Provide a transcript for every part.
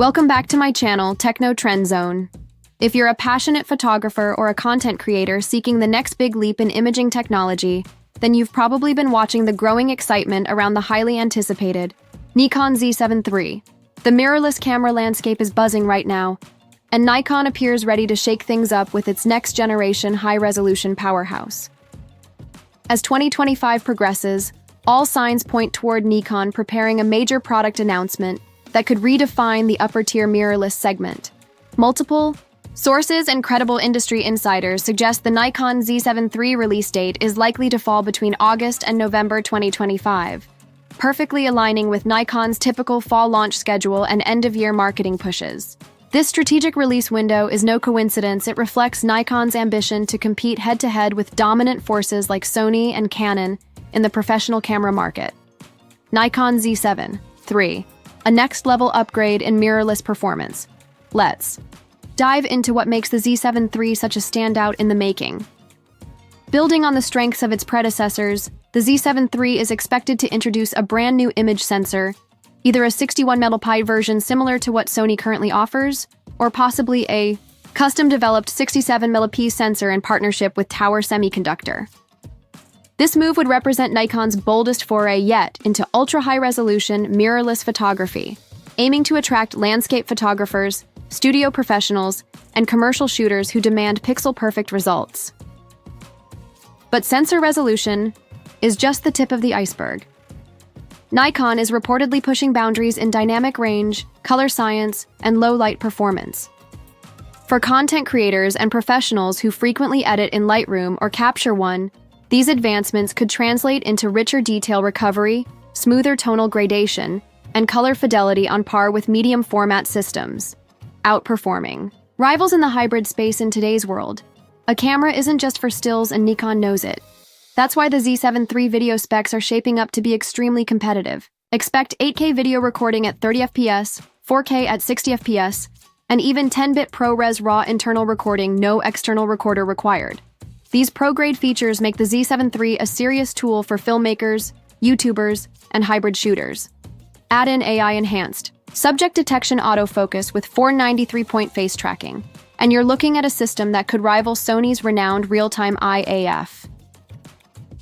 Welcome back to my channel, Techno Trend Zone. If you're a passionate photographer or a content creator seeking the next big leap in imaging technology, then you've probably been watching the growing excitement around the highly anticipated Nikon Z7 III. The mirrorless camera landscape is buzzing right now, and Nikon appears ready to shake things up with its next-generation high-resolution powerhouse. As 2025 progresses, all signs point toward Nikon preparing a major product announcement that could redefine the upper-tier mirrorless segment. Multiple sources and credible industry insiders suggest the Nikon Z7 III release date is likely to fall between August and November 2025, perfectly aligning with Nikon's typical fall launch schedule and end-of-year marketing pushes. This strategic release window is no coincidence. It reflects Nikon's ambition to compete head-to-head with dominant forces like Sony and Canon in the professional camera market. Nikon Z7 III, a next-level upgrade in mirrorless performance. Let's dive into what makes the Z7 III such a standout in the making. Building on the strengths of its predecessors, the Z7 III is expected to introduce a brand new image sensor, either a 61 megapixel version similar to what Sony currently offers, or possibly a custom-developed 67 megapixel sensor in partnership with Tower Semiconductor. This move would represent Nikon's boldest foray yet into ultra-high-resolution mirrorless photography, aiming to attract landscape photographers, studio professionals, and commercial shooters who demand pixel-perfect results. But sensor resolution is just the tip of the iceberg. Nikon is reportedly pushing boundaries in dynamic range, color science, and low-light performance. For content creators and professionals who frequently edit in Lightroom or Capture One, these advancements could translate into richer detail recovery, smoother tonal gradation, and color fidelity on par with medium-format systems, outperforming rivals in the hybrid space in today's world. A camera isn't just for stills, and Nikon knows it. That's why the Z7 III video specs are shaping up to be extremely competitive. Expect 8K video recording at 30 FPS, 4K at 60 FPS, and even 10-bit ProRes RAW internal recording, no external recorder required. These pro-grade features make the Z7 III a serious tool for filmmakers, YouTubers, and hybrid shooters. Add in AI-enhanced subject detection autofocus with 493-point face tracking, and you're looking at a system that could rival Sony's renowned real-time IAF.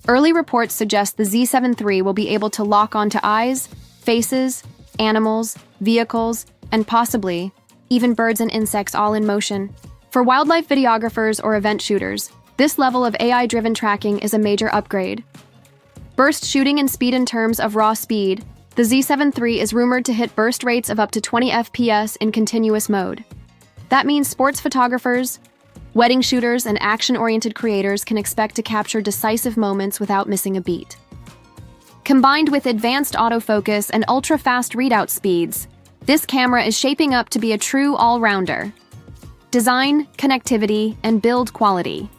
Early reports suggest the Z7 III will be able to lock onto eyes, faces, animals, vehicles, and possibly even birds and insects all in motion. For wildlife videographers or event shooters, this level of AI-driven tracking is a major upgrade. Burst shooting and speed. In terms of raw speed, the Z7 III is rumored to hit burst rates of up to 20 FPS in continuous mode. That means sports photographers, wedding shooters, and action-oriented creators can expect to capture decisive moments without missing a beat. Combined with advanced autofocus and ultra-fast readout speeds, this camera is shaping up to be a true all-rounder. Design, connectivity, and build quality.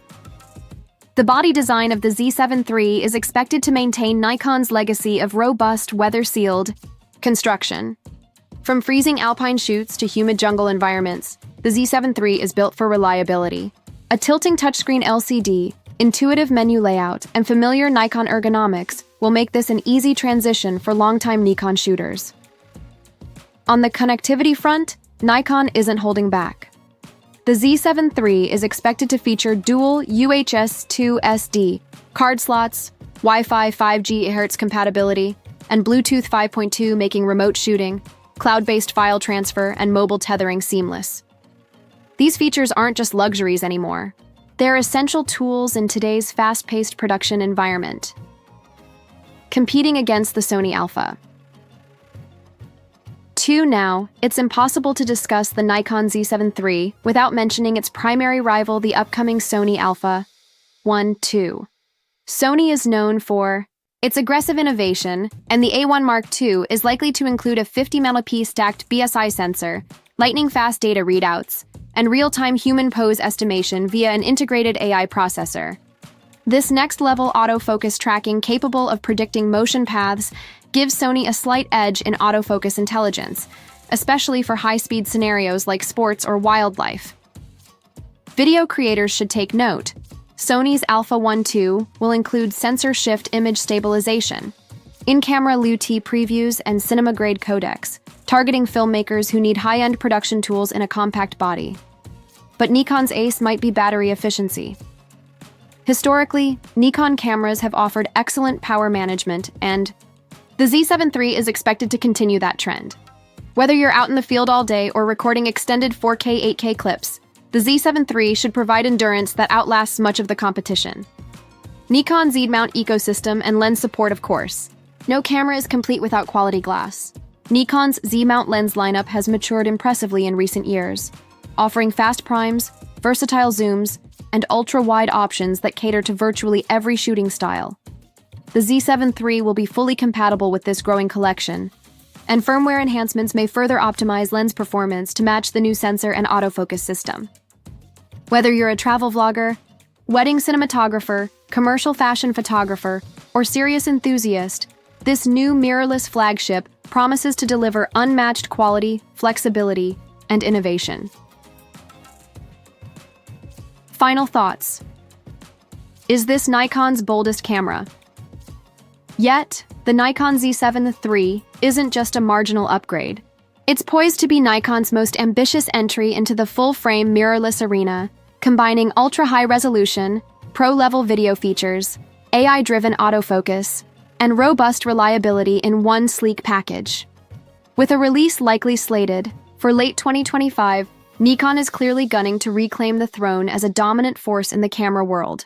The body design of the Z7 III is expected to maintain Nikon's legacy of robust, weather-sealed construction. From freezing alpine shoots to humid jungle environments, the Z7 III is built for reliability. A tilting touchscreen LCD, intuitive menu layout, and familiar Nikon ergonomics will make this an easy transition for longtime Nikon shooters. On the connectivity front, Nikon isn't holding back. The Z7 III is expected to feature dual UHS-2 SD card slots, Wi-Fi 5 GHz compatibility, and Bluetooth 5.2, making remote shooting, cloud-based file transfer, and mobile tethering seamless. These features aren't just luxuries anymore. They're essential tools in today's fast-paced production environment. Competing against the Sony Alpha. Now, it's impossible to discuss the Nikon Z7 III without mentioning its primary rival, the upcoming Sony Alpha 1 II. Sony is known for its aggressive innovation, and the A1 Mark II is likely to include a 50 megapixel stacked BSI sensor, lightning-fast data readouts, and real-time human pose estimation via an integrated AI processor. This next-level autofocus tracking capable of predicting motion paths gives Sony a slight edge in autofocus intelligence, especially for high-speed scenarios like sports or wildlife. Video creators should take note. Sony's Alpha 1 II will include sensor shift image stabilization, in-camera LUT previews, and cinema-grade codecs, targeting filmmakers who need high-end production tools in a compact body. But Nikon's ace might be battery efficiency. Historically, Nikon cameras have offered excellent power management, and the Z7 III is expected to continue that trend. Whether you're out in the field all day or recording extended 4K, 8K clips, the Z7 III should provide endurance that outlasts much of the competition. Nikon Z mount ecosystem and lens support, of course. No camera is complete without quality glass. Nikon's Z mount lens lineup has matured impressively in recent years, offering fast primes, versatile zooms, and ultra-wide options that cater to virtually every shooting style. The Z7 III will be fully compatible with this growing collection, and firmware enhancements may further optimize lens performance to match the new sensor and autofocus system. Whether you're a travel vlogger, wedding cinematographer, commercial fashion photographer, or serious enthusiast, this new mirrorless flagship promises to deliver unmatched quality, flexibility, and innovation. Final thoughts. Is this Nikon's boldest camera? Yet, the Nikon Z7 III isn't just a marginal upgrade. It's poised to be Nikon's most ambitious entry into the full-frame mirrorless arena, combining ultra-high resolution, pro-level video features, AI-driven autofocus, and robust reliability in one sleek package. With a release likely slated for late 2025, Nikon is clearly gunning to reclaim the throne as a dominant force in the camera world.